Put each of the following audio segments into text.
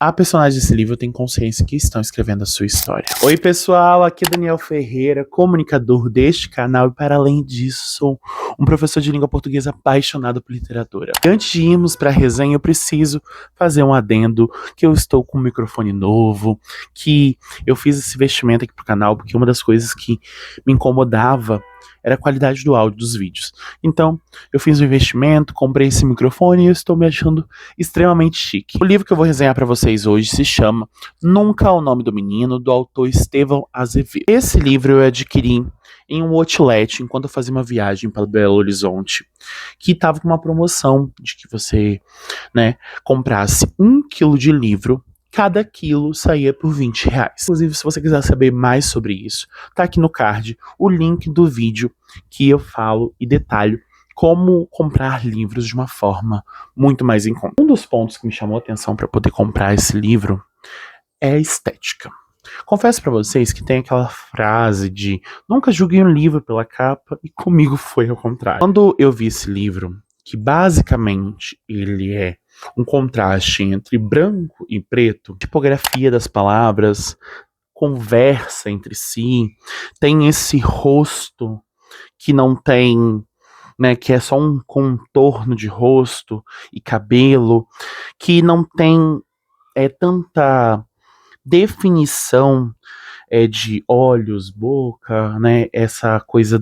A personagem desse livro tem consciência que estão escrevendo a sua história. Oi pessoal, aqui é Daniel Ferreira, comunicador deste canal e para além disso sou um professor de língua portuguesa apaixonado por literatura. E antes de irmos para a resenha eu preciso fazer um adendo que eu estou com um microfone novo, que eu fiz esse investimento aqui pro canal porque uma das coisas que me incomodava era a qualidade do áudio dos vídeos. Então, eu fiz um investimento, comprei esse microfone e eu estou me achando extremamente chique. O livro que eu vou resenhar para vocês hoje se chama Nunca o Nome do Menino, do autor Estevão Azevedo. Esse livro eu adquiri em um outlet enquanto eu fazia uma viagem para Belo Horizonte, que estava com uma promoção de que você, comprasse 1 quilo de livro. Cada quilo saía por R$ 20. Inclusive, se você quiser saber mais sobre isso, tá aqui no card o link do vídeo que eu falo e detalho como comprar livros de uma forma muito mais em conta. Um dos pontos que me chamou a atenção para poder comprar esse livro é a estética. Confesso para vocês que tem aquela frase de nunca julguei um livro pela capa, e comigo foi ao contrário. Quando eu vi esse livro, que basicamente ele é um contraste entre branco e preto, tipografia das palavras, conversa entre si, tem esse rosto que não tem, que é só um contorno de rosto e cabelo, que não tem tanta definição de olhos, boca, essa coisa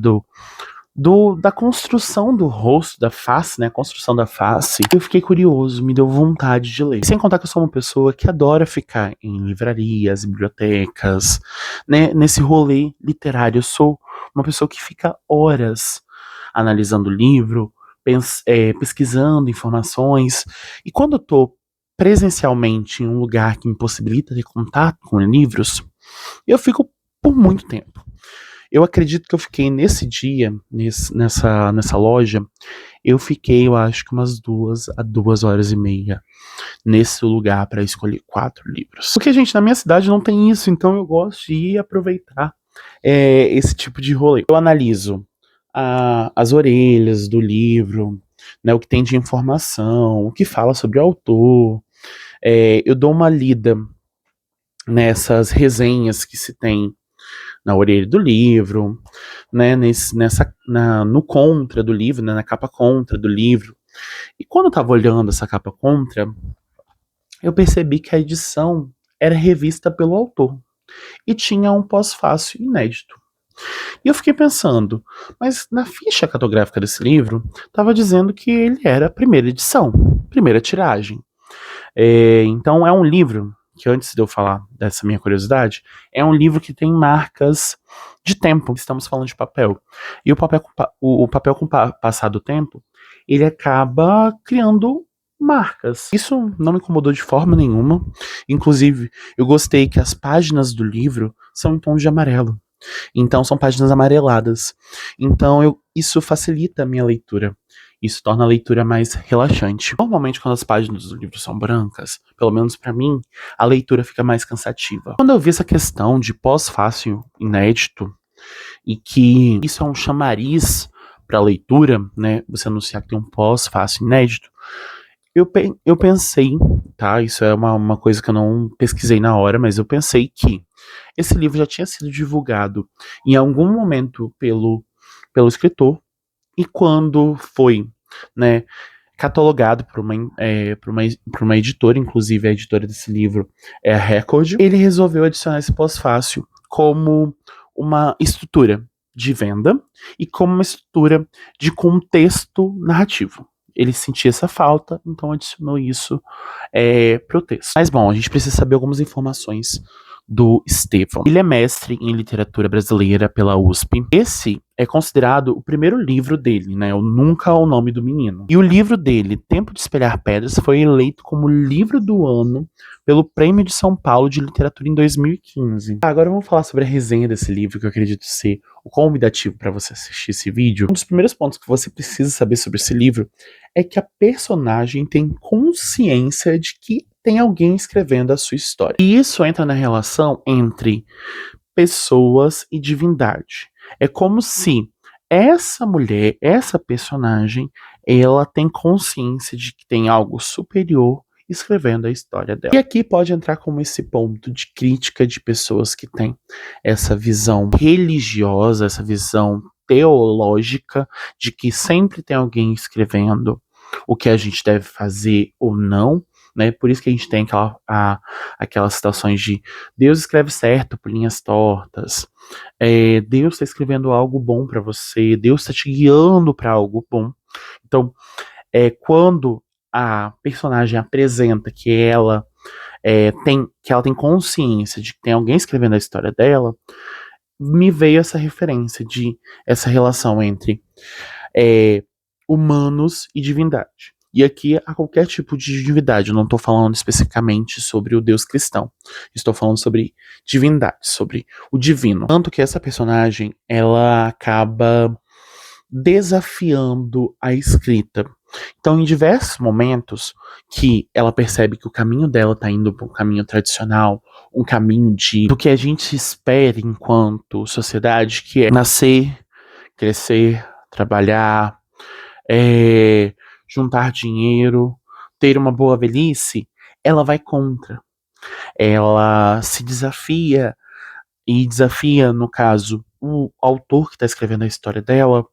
da construção do rosto, da face, a construção da face. Eu fiquei curioso, me deu vontade de ler. Sem contar que eu sou uma pessoa que adora ficar em livrarias, bibliotecas, nesse rolê literário. Eu sou uma pessoa que fica horas analisando o livro, pesquisando informações. E quando eu tô presencialmente em um lugar que me possibilita ter contato com livros, eu fico por muito tempo. Eu acredito que eu fiquei nesse dia, nessa loja, eu fiquei, eu acho que umas 2 a 2 horas e meia nesse lugar para escolher 4 livros. Porque, gente, na minha cidade não tem isso, então eu gosto de ir aproveitar esse tipo de rolê. Eu analiso as orelhas do livro, o que tem de informação, o que fala sobre o autor. Eu dou uma lida nessas resenhas que se tem na orelha do livro, no contra do livro, na capa contra do livro. E quando eu tava olhando essa capa contra, eu percebi que a edição era revista pelo autor e tinha um pós-fácil inédito. E eu fiquei pensando, mas na ficha cartográfica desse livro, estava dizendo que ele era a primeira edição, primeira tiragem. Então é um livro que, antes de eu falar dessa minha curiosidade, é um livro que tem marcas de tempo. Estamos falando de papel. E o papel com o passar do tempo, ele acaba criando marcas. Isso não me incomodou de forma nenhuma. Inclusive, eu gostei que as páginas do livro são em tons de amarelo. Então, são páginas amareladas. Então, isso facilita a minha leitura. Isso torna a leitura mais relaxante. Normalmente, quando as páginas do livro são brancas, pelo menos pra mim, a leitura fica mais cansativa. Quando eu vi essa questão de pós-fácil inédito, e que isso é um chamariz pra leitura, você anunciar que tem um pós-fácil inédito, eu pensei, tá? Isso é uma coisa que eu não pesquisei na hora, mas eu pensei que esse livro já tinha sido divulgado em algum momento pelo escritor, e quando foi, catalogado por uma editora, inclusive a editora desse livro é a Record, ele resolveu adicionar esse pós-fácil como uma estrutura de venda e como uma estrutura de contexto narrativo. Ele sentia essa falta, então adicionou isso pro texto. Mas bom, a gente precisa saber algumas informações do Estevão. Ele é mestre em literatura brasileira pela USP. Esse é considerado o primeiro livro dele, o Nunca o Nome do Menino. E o livro dele, Tempo de Espelhar Pedras, foi eleito como livro do ano pelo Prêmio de São Paulo de Literatura em 2015. Agora vamos falar sobre a resenha desse livro, que eu acredito ser o convidativo para você assistir esse vídeo. Um dos primeiros pontos que você precisa saber sobre esse livro é que a personagem tem consciência de que tem alguém escrevendo a sua história. E isso entra na relação entre pessoas e divindade. É como se essa mulher, essa personagem, ela tem consciência de que tem algo superior escrevendo a história dela. E aqui pode entrar como esse ponto de crítica de pessoas que têm essa visão religiosa, essa visão teológica de que sempre tem alguém escrevendo o que a gente deve fazer ou não, né? Por isso que a gente tem aquelas situações de Deus escreve certo por linhas tortas, Deus está escrevendo algo bom para você, Deus está te guiando para algo bom. Então, quando a personagem apresenta que ela tem consciência de que tem alguém escrevendo a história dela, me veio essa referência de essa relação entre humanos e divindade. E aqui há qualquer tipo de divindade, eu não estou falando especificamente sobre o Deus cristão, estou falando sobre divindade, sobre o divino. Tanto que essa personagem, ela acaba desafiando a escrita. Então, em diversos momentos que ela percebe que o caminho dela está indo para um caminho tradicional, um caminho do que a gente espera enquanto sociedade, que é nascer, crescer, trabalhar, juntar dinheiro, ter uma boa velhice, ela vai contra. Ela se desafia, e desafia, no caso, o autor que está escrevendo a história dela,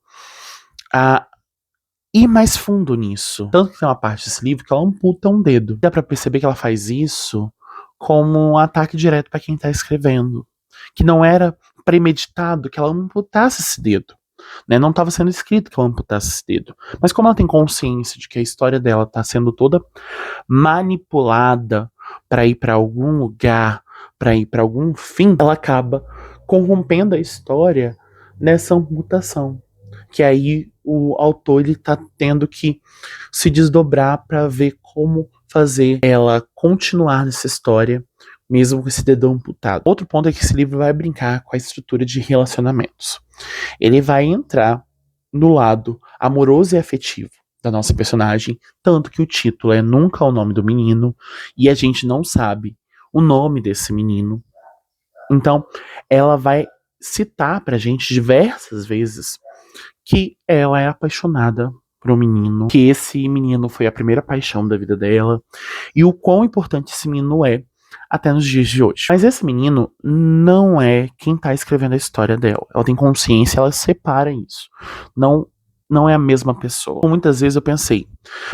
a ir mais fundo nisso. Tanto que tem uma parte desse livro que ela amputa um dedo. Dá pra perceber que ela faz isso como um ataque direto pra quem tá escrevendo. Que não era premeditado que ela amputasse esse dedo. Né? Não estava sendo escrito que ela amputasse esse dedo. Mas como ela tem consciência de que a história dela tá sendo toda manipulada pra ir pra algum lugar, pra ir pra algum fim, ela acaba corrompendo a história nessa amputação. Que aí o autor ele tá tendo que se desdobrar para ver como fazer ela continuar nessa história, mesmo com esse dedão amputado. Outro ponto é que esse livro vai brincar com a estrutura de relacionamentos. Ele vai entrar no lado amoroso e afetivo da nossa personagem, tanto que o título é Nunca o Nome do Menino, e a gente não sabe o nome desse menino. Então, ela vai citar pra gente diversas vezes que ela é apaixonada por um menino, que esse menino foi a primeira paixão da vida dela, e o quão importante esse menino é até nos dias de hoje. Mas esse menino não é quem tá escrevendo a história dela. Ela tem consciência, ela separa isso. Não é a mesma pessoa. Muitas vezes eu pensei,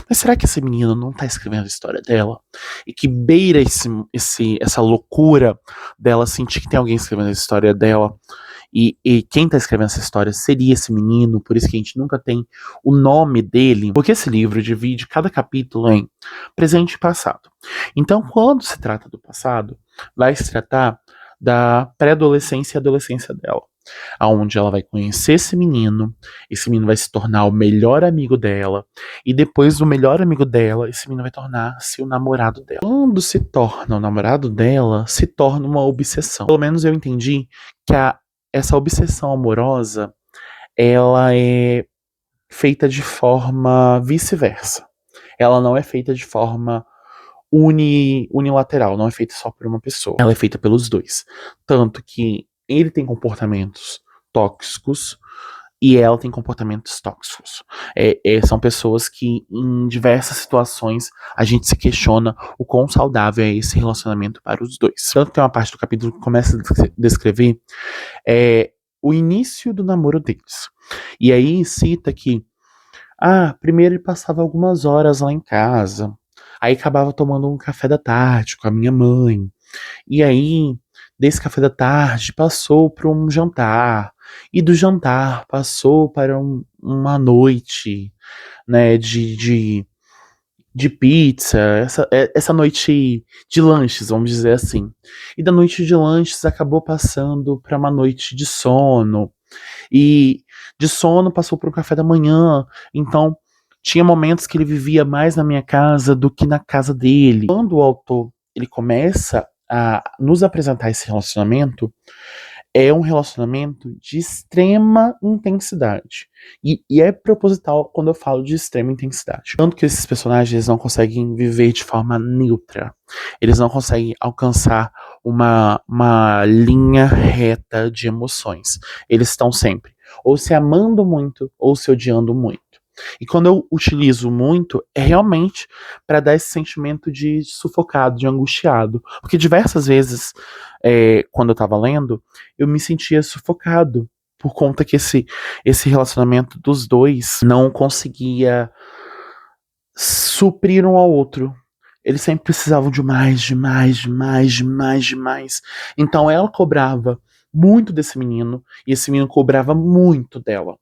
mas será que esse menino não tá escrevendo a história dela? E que beira essa loucura dela sentir que tem alguém escrevendo a história dela? E quem tá escrevendo essa história seria esse menino, por isso que a gente nunca tem o nome dele, porque esse livro divide cada capítulo em presente e passado. Então, quando se trata do passado, vai se tratar da pré-adolescência e adolescência dela, aonde ela vai conhecer esse menino vai se tornar o melhor amigo dela, e depois do melhor amigo dela, esse menino vai tornar-se o namorado dela. Quando se torna o namorado dela, se torna uma obsessão. Pelo menos eu entendi que essa obsessão amorosa, ela é feita de forma vice-versa. Ela não é feita de forma unilateral, não é feita só por uma pessoa. Ela é feita pelos dois. Tanto que ele tem comportamentos tóxicos e ela tem comportamentos tóxicos. São pessoas que, em diversas situações, a gente se questiona o quão saudável é esse relacionamento para os dois. Tanto que tem uma parte do capítulo que começa a descrever o início do namoro deles. E aí cita que primeiro ele passava algumas horas lá em casa, aí acabava tomando um café da tarde com a minha mãe, e aí desse café da tarde passou para um jantar, e do jantar passou para uma noite, né, de pizza, essa noite de lanches, vamos dizer assim. E da noite de lanches acabou passando para uma noite de sono. E de sono passou para o café da manhã. Então, tinha momentos que ele vivia mais na minha casa do que na casa dele. Quando o autor ele começa a nos apresentar esse relacionamento, é um relacionamento de extrema intensidade. E é proposital quando eu falo de extrema intensidade. Tanto que esses personagens não conseguem viver de forma neutra. Eles não conseguem alcançar uma linha reta de emoções. Eles estão sempre ou se amando muito ou se odiando muito. E quando eu utilizo muito, é realmente para dar esse sentimento de sufocado, de angustiado. Porque diversas vezes, quando eu tava lendo, eu me sentia sufocado. Por conta que esse relacionamento dos dois não conseguia suprir um ao outro. Eles sempre precisavam de mais, de mais, de mais, de mais, de mais. Então ela cobrava muito desse menino e esse menino cobrava muito dela.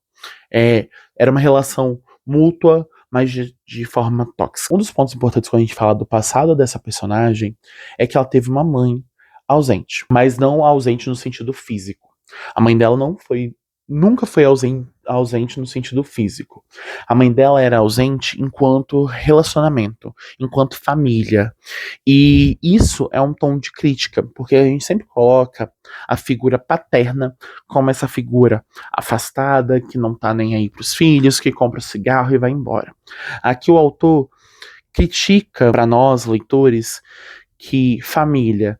É, era uma relação mútua, mas de forma tóxica. Um dos pontos importantes quando a gente fala do passado dessa personagem é que ela teve uma mãe ausente, mas não ausente no sentido físico. A mãe dela nunca foi ausente no sentido físico. A mãe dela era ausente enquanto relacionamento, enquanto família. E isso é um tom de crítica, porque a gente sempre coloca a figura paterna como essa figura afastada, que não tá nem aí pros filhos, que compra cigarro e vai embora. Aqui o autor critica para nós, leitores, que família,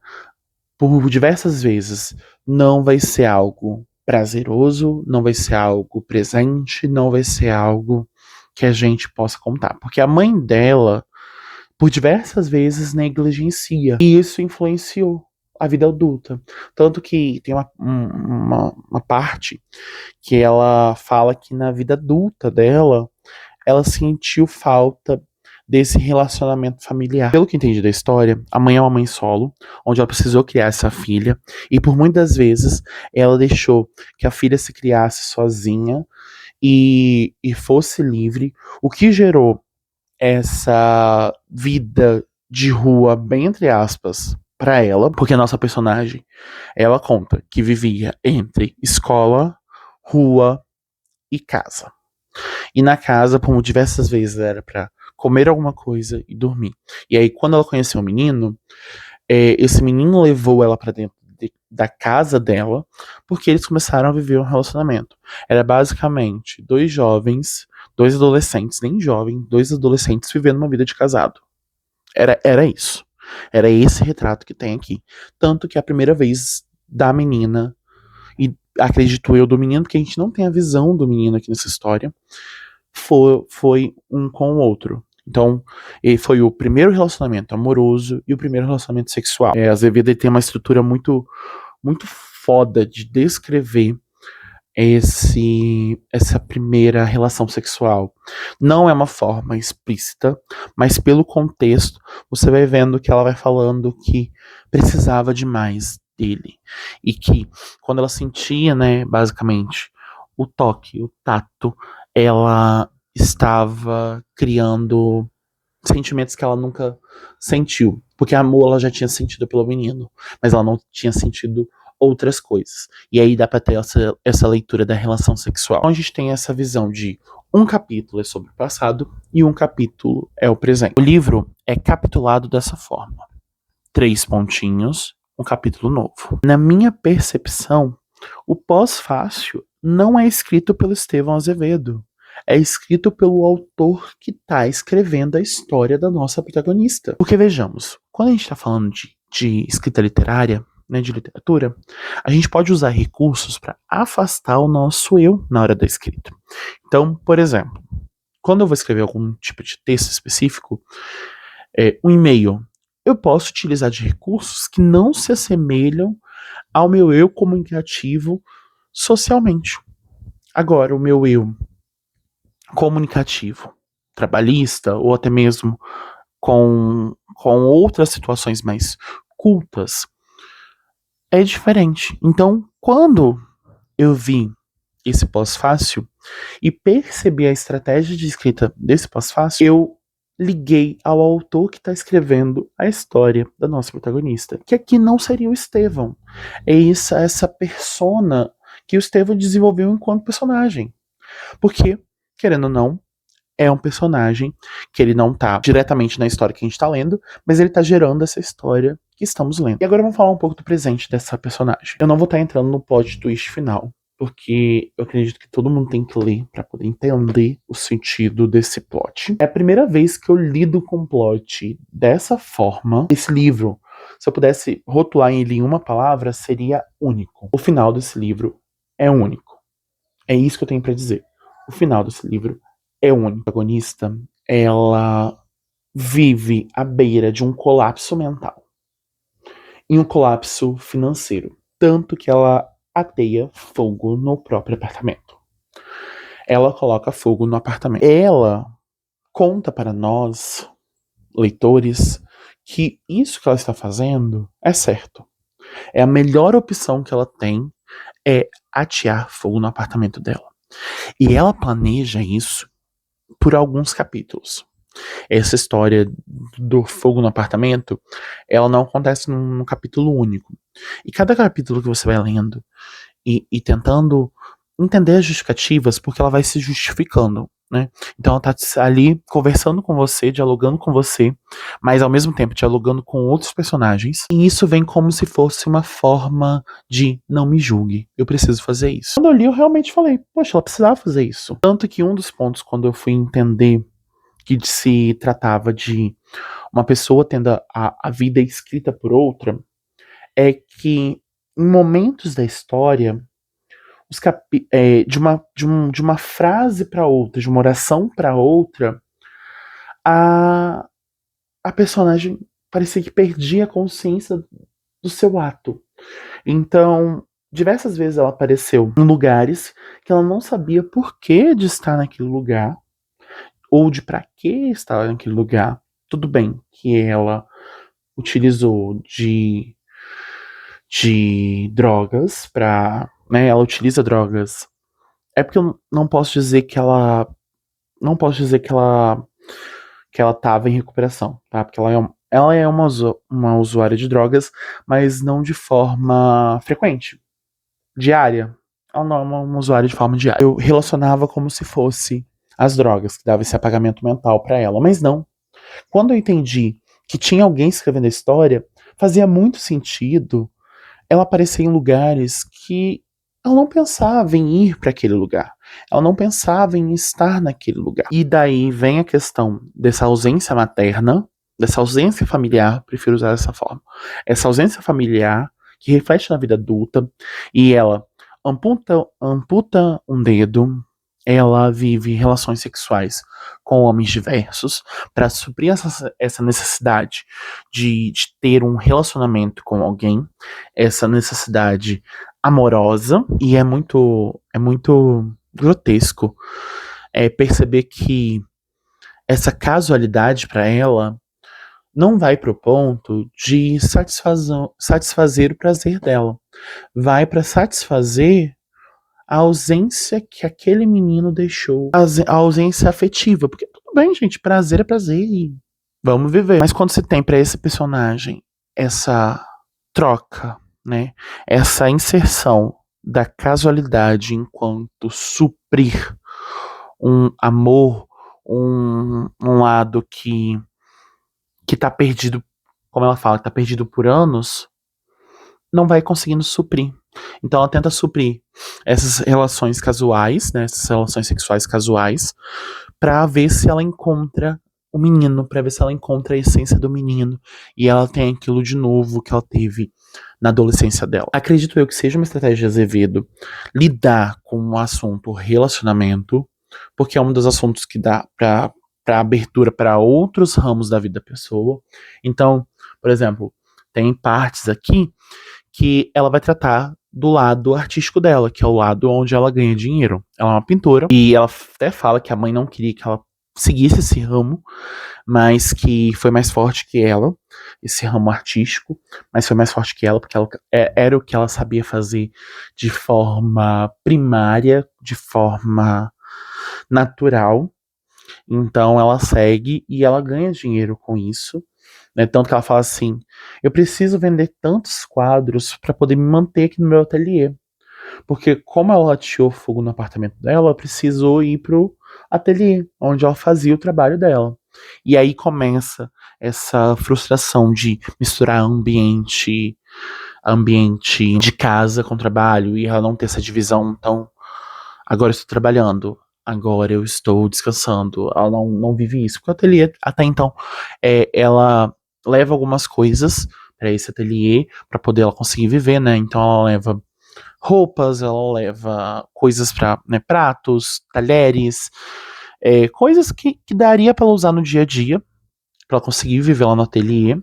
por diversas vezes, não vai ser algo prazeroso, não vai ser algo presente, não vai ser algo que a gente possa contar. Porque a mãe dela, por diversas vezes, negligencia. E isso influenciou a vida adulta. Tanto que tem uma parte que ela fala que na vida adulta dela, ela sentiu falta desse relacionamento familiar. Pelo que eu entendi da história, a mãe é uma mãe solo, onde ela precisou criar essa filha, e por muitas vezes ela deixou que a filha se criasse sozinha e fosse livre, o que gerou essa vida de rua, bem entre aspas, para ela, porque a nossa personagem, ela conta que vivia entre escola, rua e casa. E na casa, por diversas vezes, era pra comer alguma coisa e dormir. E aí, quando ela conheceu o menino, esse menino levou ela pra dentro da casa dela, porque eles começaram a viver um relacionamento. Era basicamente dois jovens, dois adolescentes, nem jovem, dois adolescentes vivendo uma vida de casado. Era isso. Era esse retrato que tem aqui. Tanto que a primeira vez da menina, e acredito eu, do menino, porque a gente não tem a visão do menino aqui nessa história, foi um com o outro. Então, ele foi o primeiro relacionamento amoroso e o primeiro relacionamento sexual. Azevedo tem uma estrutura muito foda de descrever essa primeira relação sexual. Não é uma forma explícita, mas pelo contexto, você vai vendo que ela vai falando que precisava de mais dele. E que quando ela sentia, né, basicamente, o toque, o tato, ela estava criando sentimentos que ela nunca sentiu. Porque amor ela já tinha sentido pelo menino, mas ela não tinha sentido outras coisas. E aí dá pra ter essa leitura da relação sexual. Então a gente tem essa visão de um capítulo é sobre o passado e um capítulo é o presente. O livro é capitulado dessa forma: 3 pontinhos, um capítulo novo. Na minha percepção, o pós-fácil não é escrito pelo Estevão Azevedo. É escrito pelo autor que está escrevendo a história da nossa protagonista. Porque vejamos, quando a gente está falando de escrita literária, né, de literatura, a gente pode usar recursos para afastar o nosso eu na hora da escrita. Então, por exemplo, quando eu vou escrever algum tipo de texto específico, um e-mail, eu posso utilizar de recursos que não se assemelham ao meu eu comunicativo socialmente. Agora, o meu eu comunicativo, trabalhista, ou até mesmo com outras situações mais cultas, é diferente. Então, quando eu vi esse pós-fácil e percebi a estratégia de escrita desse pós-fácil, eu liguei ao autor que está escrevendo a história da nossa protagonista, que aqui não seria o Estevão. É essa persona que o Estevão desenvolveu enquanto personagem. Porque, querendo ou não, é um personagem que ele não tá diretamente na história que a gente tá lendo, mas ele tá gerando essa história que estamos lendo. E agora vamos falar um pouco do presente dessa personagem. Eu não vou estar entrando no plot twist final, porque eu acredito que todo mundo tem que ler para poder entender o sentido desse plot. É a primeira vez que eu lido com plot dessa forma. Esse livro, se eu pudesse rotular ele em uma palavra, seria único. O final desse livro é único. É isso que eu tenho para dizer. O final desse livro é única. A protagonista, ela vive à beira de um colapso mental e um colapso financeiro, tanto que ela ateia fogo no próprio apartamento. Ela coloca fogo no apartamento. Ela conta para nós, leitores, que isso que ela está fazendo é certo. É a melhor opção que ela tem é atear fogo no apartamento dela. E ela planeja isso por alguns capítulos. Essa história do fogo no apartamento, ela não acontece num capítulo único. E cada capítulo que você vai lendo e tentando entender as justificativas, porque ela vai se justificando, né? Então ela tá ali conversando com você, dialogando com você, mas ao mesmo tempo dialogando com outros personagens. E isso vem como se fosse uma forma de não me julgue, eu preciso fazer isso. Quando eu li, eu realmente falei, poxa, ela precisava fazer isso. Tanto que um dos pontos, quando eu fui entender que se tratava de uma pessoa tendo a vida escrita por outra, é que em momentos da história, de uma frase para outra, de uma oração para outra, a, a personagem parecia que perdia a consciência do seu ato. Então, diversas vezes ela apareceu em lugares que ela não sabia por que de estar naquele lugar, ou de para que estar naquele lugar. Tudo bem que ela utilizou de drogas para, né, ela utiliza drogas. É porque eu não posso dizer que ela não posso dizer que ela estava em recuperação, tá? Porque ela é uma usuária de drogas, mas não de forma frequente, diária. Ela não é uma usuária de forma diária. Eu relacionava como se fosse as drogas, que dava esse apagamento mental para ela, mas não. Quando eu entendi que tinha alguém escrevendo a história, fazia muito sentido ela aparecer em lugares que ela não pensava em ir para aquele lugar. Ela não pensava em estar naquele lugar. E daí vem a questão dessa ausência materna, dessa ausência familiar, prefiro usar dessa forma. Essa ausência familiar que reflete na vida adulta e ela amputa um dedo, ela vive relações sexuais com homens diversos para suprir essa necessidade de ter um relacionamento com alguém, essa necessidade amorosa, e é muito grotesco perceber que essa casualidade para ela não vai pro ponto de satisfazer o prazer dela, vai para satisfazer a ausência que aquele menino deixou, a ausência afetiva, porque tudo bem, gente, prazer é prazer e vamos viver. Mas quando você tem pra esse personagem essa troca, né, essa inserção da casualidade enquanto suprir um amor, um lado que tá perdido, como ela fala, que tá perdido por anos, não vai conseguindo suprir. Então ela tenta suprir essas relações casuais, né, essas relações sexuais casuais, pra ver se ela encontra o menino, pra ver se ela encontra a essência do menino e ela tem aquilo de novo que ela teve na adolescência dela. Acredito eu que seja uma estratégia de Azevedo lidar com o assunto relacionamento, porque é um dos assuntos que dá pra abertura para outros ramos da vida da pessoa. Então, por exemplo, tem partes aqui que ela vai tratar do lado artístico dela, que é o lado onde ela ganha dinheiro. Ela é uma pintora e ela até fala que a mãe não queria que ela seguisse esse ramo, mas que foi mais forte que ela, esse ramo artístico, mas foi mais forte que ela porque era o que ela sabia fazer de forma primária, de forma natural. Então ela segue e ela ganha dinheiro com isso, né? Tanto que ela fala assim: eu preciso vender tantos quadros para poder me manter aqui no meu ateliê. Porque como ela ateou fogo no apartamento dela, ela precisou ir pro ateliê, onde ela fazia o trabalho dela. E aí começa essa frustração de misturar ambiente de casa com trabalho e ela não ter essa divisão. Então, agora eu estou trabalhando, agora eu estou descansando. Ela não vive isso. Porque o ateliê, até então, ela leva algumas coisas para esse ateliê para poder ela conseguir viver, né? Então ela leva roupas, ela leva coisas para, né, pratos, talheres, coisas que daria pra ela usar no dia a dia, pra ela conseguir viver lá no ateliê,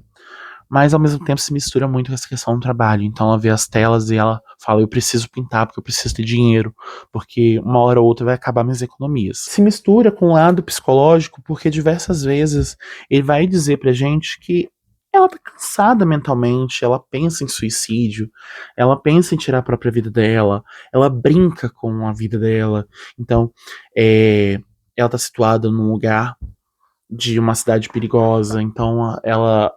mas ao mesmo tempo se mistura muito com essa questão do trabalho. Então ela vê as telas e ela fala, eu preciso pintar porque eu preciso ter dinheiro, porque uma hora ou outra vai acabar minhas economias. Se mistura com o lado psicológico, porque diversas vezes ele vai dizer pra gente que ela tá cansada mentalmente, ela pensa em suicídio, ela pensa em tirar a própria vida dela, ela brinca com a vida dela. Então, ela tá situada num lugar de uma cidade perigosa, então ela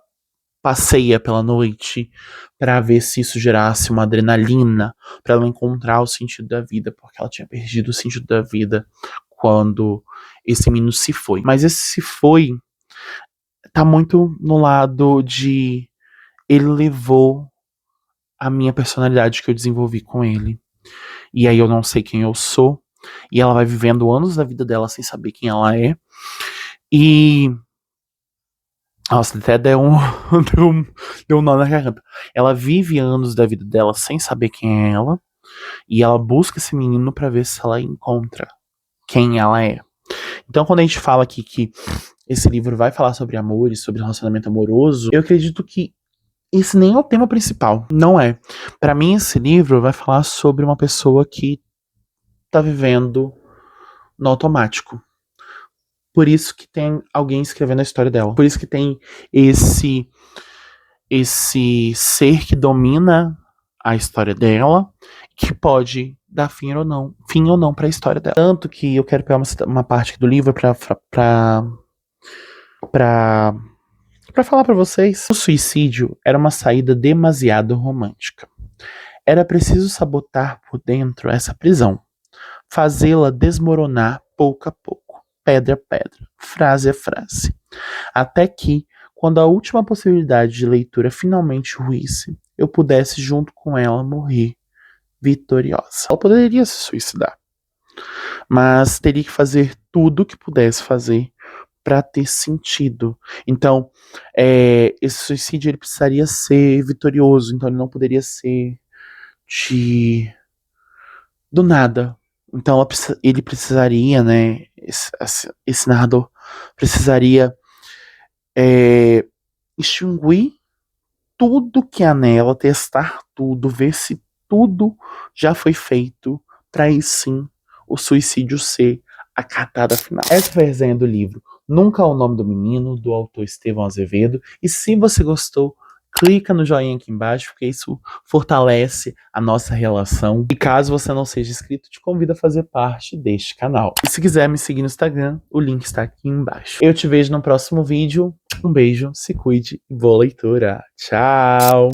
passeia pela noite pra ver se isso gerasse uma adrenalina pra ela encontrar o sentido da vida, porque ela tinha perdido o sentido da vida quando esse menino se foi. Mas esse se foi tá muito no lado de ele levou a minha personalidade que eu desenvolvi com ele. E aí eu não sei quem eu sou. E ela vai vivendo anos da vida dela sem saber quem ela é. E nossa, até deu um nó na garganta. Ela vive anos da vida dela sem saber quem é ela. E ela busca esse menino pra ver se ela encontra quem ela é. Então, quando a gente fala aqui que esse livro vai falar sobre amor e sobre relacionamento amoroso, eu acredito que esse nem é o tema principal. Não é. Pra mim, esse livro vai falar sobre uma pessoa que tá vivendo no automático. Por isso que tem alguém escrevendo a história dela. Por isso que tem esse ser que domina a história dela, que pode dar fim ou não para a história dela. Tanto que eu quero pegar uma parte aqui do livro para falar para vocês. O suicídio era uma saída demasiado romântica. Era preciso sabotar por dentro essa prisão, fazê-la desmoronar pouco a pouco, pedra a pedra, frase a frase, até que, quando a última possibilidade de leitura finalmente ruísse, eu pudesse junto com ela morrer vitoriosa. Ela poderia se suicidar, mas teria que fazer tudo o que pudesse fazer para ter sentido. Então, esse suicídio ele precisaria ser vitorioso, então ele não poderia ser do nada. Então ele precisaria, né, esse narrador precisaria extinguir tudo que há nela, testar tudo, ver se tudo já foi feito, para aí sim o suicídio ser a cartada final. Essa foi a resenha do livro Nunca o Nome do Menino, do autor Estevão Azevedo. E se você gostou, clica no joinha aqui embaixo, porque isso fortalece a nossa relação. E caso você não seja inscrito, te convido a fazer parte deste canal. E se quiser me seguir no Instagram, o link está aqui embaixo. Eu te vejo no próximo vídeo. Um beijo, se cuide e boa leitura. Tchau!